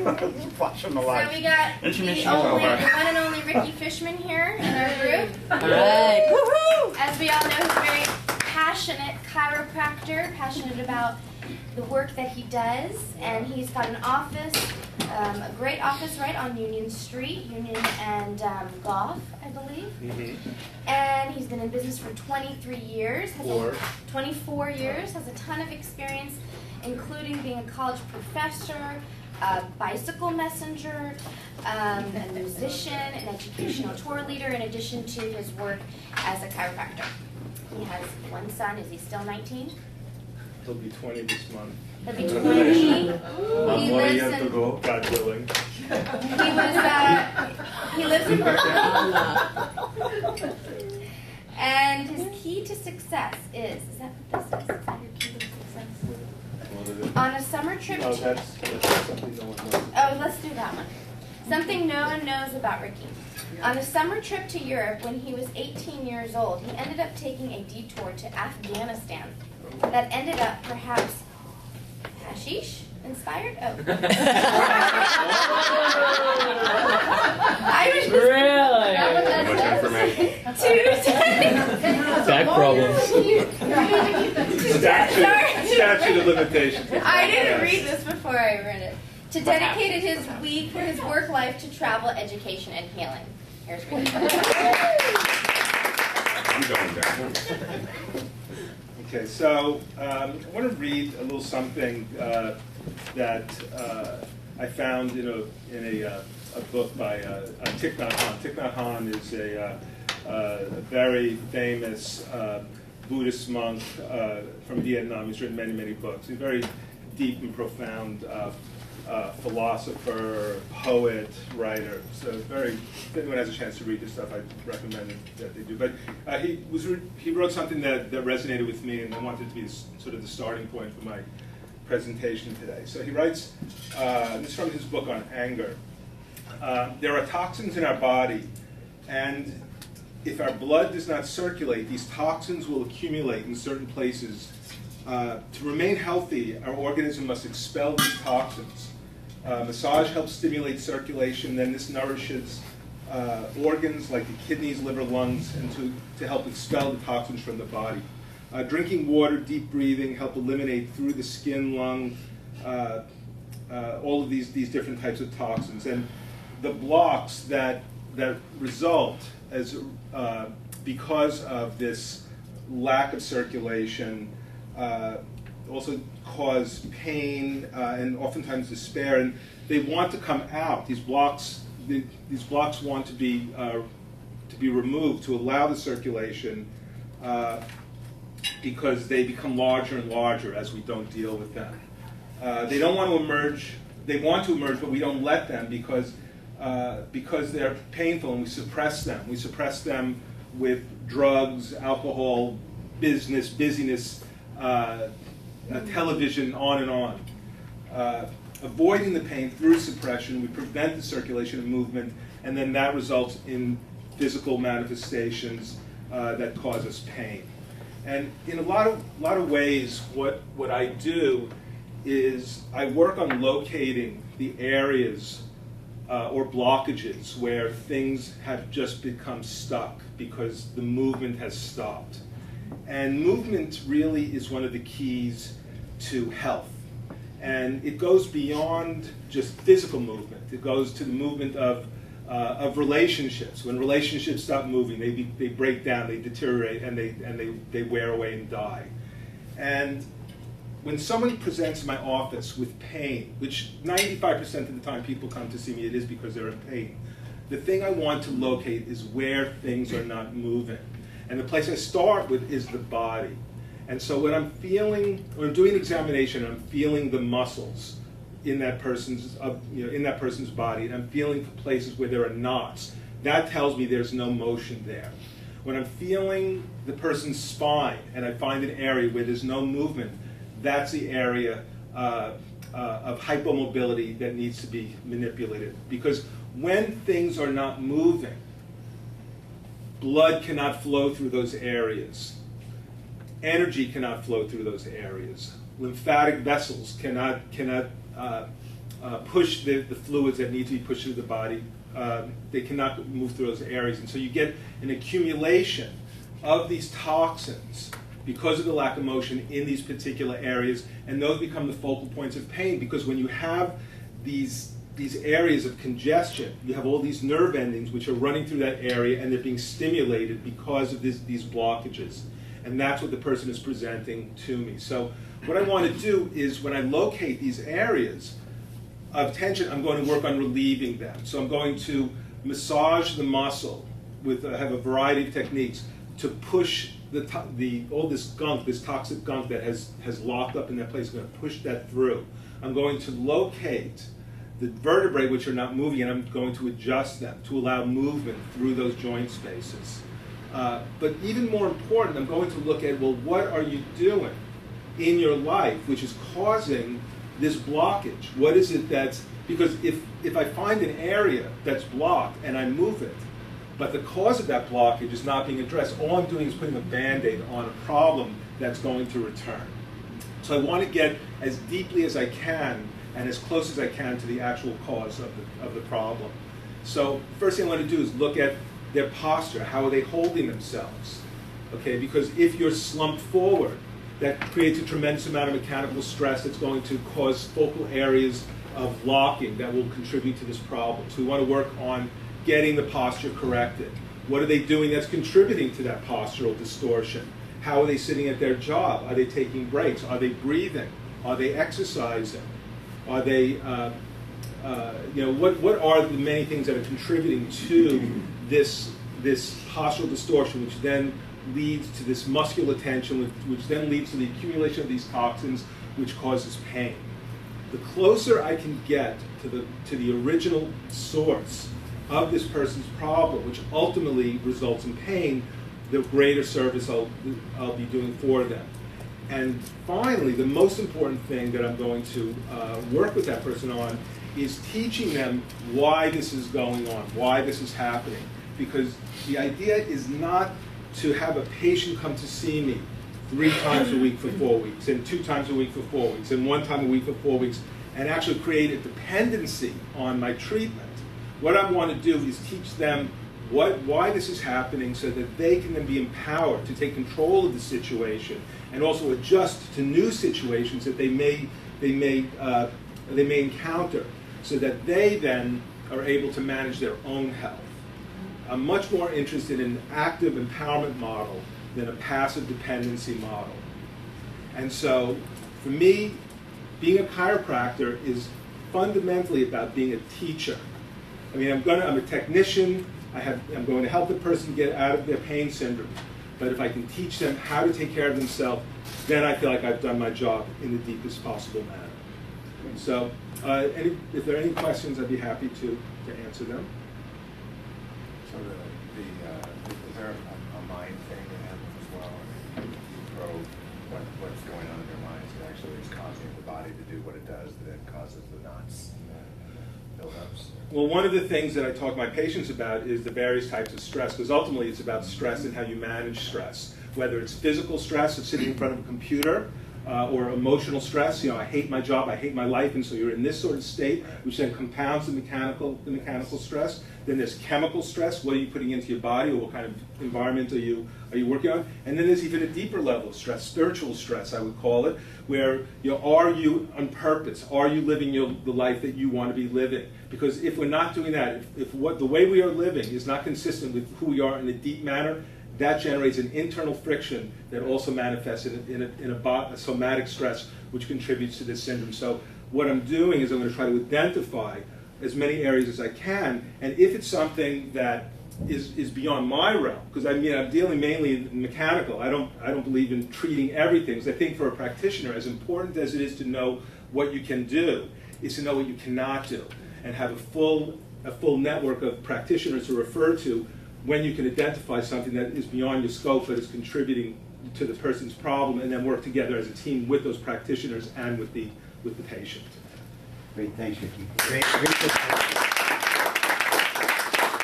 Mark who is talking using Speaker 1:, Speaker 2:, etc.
Speaker 1: Flashing the
Speaker 2: So
Speaker 1: lights.
Speaker 2: we got the
Speaker 1: Introduce
Speaker 2: one
Speaker 1: yourself.
Speaker 2: and only Ricky Fishman here in our group.
Speaker 3: All right.
Speaker 2: Woohoo! As we all know, he's a very passionate chiropractor, passionate about the work that he does, and he's got an office, a great office right on Union Street, Union and Gough, I believe. And he's been in business for 23 years, 24 years, has a ton of experience, including being a college professor, a bicycle messenger, a musician, an educational tour leader, in addition to his work as a chiropractor. He has one son. Is he still 19?
Speaker 4: He'll be 20 this month.
Speaker 2: He'll be 20.
Speaker 4: One more year to go, God willing.
Speaker 2: He lives in Berkeley. And his key to success is that what this is? Is that your key to success?
Speaker 4: What is it?
Speaker 2: On a summer trip
Speaker 4: No,
Speaker 2: to...
Speaker 4: that's something no one knows.
Speaker 2: Oh, let's do that one. Something no one knows about Ricky. On a summer trip to Europe when he was 18 years old, he ended up taking a detour to Afghanistan that ended up perhaps hashish inspired? Oh. I was just...
Speaker 3: Really?
Speaker 2: Tuesday.
Speaker 3: Back problems.
Speaker 4: Statute of limitations.
Speaker 2: I didn't read this before I read it. To dedicated his work life to travel, education, and healing. Here's Ricky.
Speaker 1: I'm going down.
Speaker 4: Okay, so I want to read a little something that I found in a book by Thich Nhat Hanh. Thich Nhat Hanh is a very famous Buddhist monk from Vietnam. He's written many, many books. He's a very deep and profound philosopher, poet, writer. So very, if anyone has a chance to read this stuff, I recommend that they do. But he wrote something that resonated with me, and I wanted it to be sort of the starting point for my presentation today. So he writes, this is from his book on anger. There are toxins in our body, and if our blood does not circulate, these toxins will accumulate in certain places. To remain healthy, our organism must expel these toxins. Massage helps stimulate circulation, then this nourishes organs like the kidneys, liver, lungs, and to help expel the toxins from the body. Drinking water, deep breathing help eliminate through the skin, lung, all of these different types of toxins. And the blocks that result as because of this lack of circulation also cause pain and oftentimes despair, and they want to come out. These blocks want to be removed to allow the circulation because they become larger and larger as we don't deal with them. They don't want to emerge. They want to emerge, but we don't let them because they're painful, and we suppress them. We suppress them with drugs, alcohol, busyness, television, on and on. Avoiding the pain through suppression, we prevent the circulation of movement, and then that results in physical manifestations that cause us pain. And in a lot of ways, what I do is I work on locating the areas or blockages where things have just become stuck because the movement has stopped. And movement really is one of the keys to health. And it goes beyond just physical movement. It goes to the movement of relationships. When relationships stop moving, they break down, they deteriorate, and they wear away and die. And when somebody presents in my office with pain, which 95% of the time people come to see me, it is because they're in pain. The thing I want to locate is where things are not moving. And the place I start with is the body. And so when I'm feeling, or I'm doing an examination, I'm feeling the muscles in that person's body, and I'm feeling for places where there are knots. That tells me there's no motion there. When I'm feeling the person's spine, and I find an area where there's no movement, that's the area of hypomobility that needs to be manipulated. Because when things are not moving, blood cannot flow through those areas. Energy cannot flow through those areas. Lymphatic vessels cannot push the fluids that need to be pushed through the body. They cannot move through those areas. And so you get an accumulation of these toxins because of the lack of motion in these particular areas, and those become the focal points of pain, because when you have these areas of congestion, you have all these nerve endings which are running through that area, and they're being stimulated because of these blockages. And that's what the person is presenting to me. So what I want to do is, when I locate these areas of tension, I'm going to work on relieving them. So I'm going to massage the muscle with, I have a variety of techniques to push all this gunk, this toxic gunk that has locked up in that place. I'm going to push that through. I'm going to locate the vertebrae which are not moving, and I'm going to adjust them to allow movement through those joint spaces. But even more important, I'm going to look at, well, what are you doing in your life which is causing this blockage? What is it that's, because if I find an area that's blocked and I move it, but the cause of that blockage is not being addressed, all I'm doing is putting a Band-Aid on a problem that's going to return. So I want to get as deeply as I can and as close as I can to the actual cause of the problem. So first thing I want to do is look at their posture. How are they holding themselves? Okay, because if you're slumped forward, that creates a tremendous amount of mechanical stress that's going to cause focal areas of locking that will contribute to this problem. So we want to work on getting the posture corrected. What are they doing that's contributing to that postural distortion? How are they sitting at their job? Are they taking breaks? Are they breathing? Are they exercising? Are they, what are the many things that are contributing to this postural distortion, which then leads to this muscular tension, which then leads to the accumulation of these toxins, which causes pain. The closer I can get to the original source of this person's problem, which ultimately results in pain, the greater service I'll be doing for them. And finally, the most important thing that I'm going to work with that person on is teaching them why this is going on, why this is happening. Because the idea is not to have a patient come to see me 3 times a week for 4 weeks, and 2 times a week for 4 weeks, and 1 time a week for 4 weeks, and actually create a dependency on my treatment. What I want to do is teach them why this is happening, so that they can then be empowered to take control of the situation and also adjust to new situations that they may encounter, so that they then are able to manage their own health. I'm much more interested in an active empowerment model than a passive dependency model. And so, for me, being a chiropractor is fundamentally about being a teacher. I mean, I'm a technician. I'm going to help the person get out of their pain syndrome. But if I can teach them how to take care of themselves, then I feel like I've done my job in the deepest possible manner. So, if there are any questions, I'd be happy to answer them.
Speaker 1: So is there a mind thing that happens as well? I mean, you probe what's going on in their minds that actually is causing the body to do what it does, that then causes the knots and the buildups?
Speaker 4: Well, one of the things that I talk to my patients about is the various types of stress, because ultimately it's about stress and how you manage stress. Whether it's physical stress of sitting in front of a computer, or emotional stress, I hate my job, I hate my life, and so you're in this sort of state, which then compounds the mechanical stress. Then there's chemical stress, what are you putting into your body, or what kind of environment are you working on? And then there's even a deeper level of stress, spiritual stress, I would call it, where are you on purpose? Are you living the life that you want to be living? Because if we're not doing that, if the way we are living is not consistent with who we are in a deep manner, that generates an internal friction that also manifests in a somatic stress, which contributes to this syndrome. So what I'm doing is I'm going to try to identify as many areas as I can, and if it's something that is beyond my realm, because I'm dealing mainly in mechanical. I don't believe in treating everything. Because I think for a practitioner, as important as it is to know what you can do, is to know what you cannot do, and have a full network of practitioners to refer to when you can identify something that is beyond your scope but is contributing to the person's problem, and then work together as a team with those practitioners and with the patient.
Speaker 3: Great, thanks, Ricky. Great.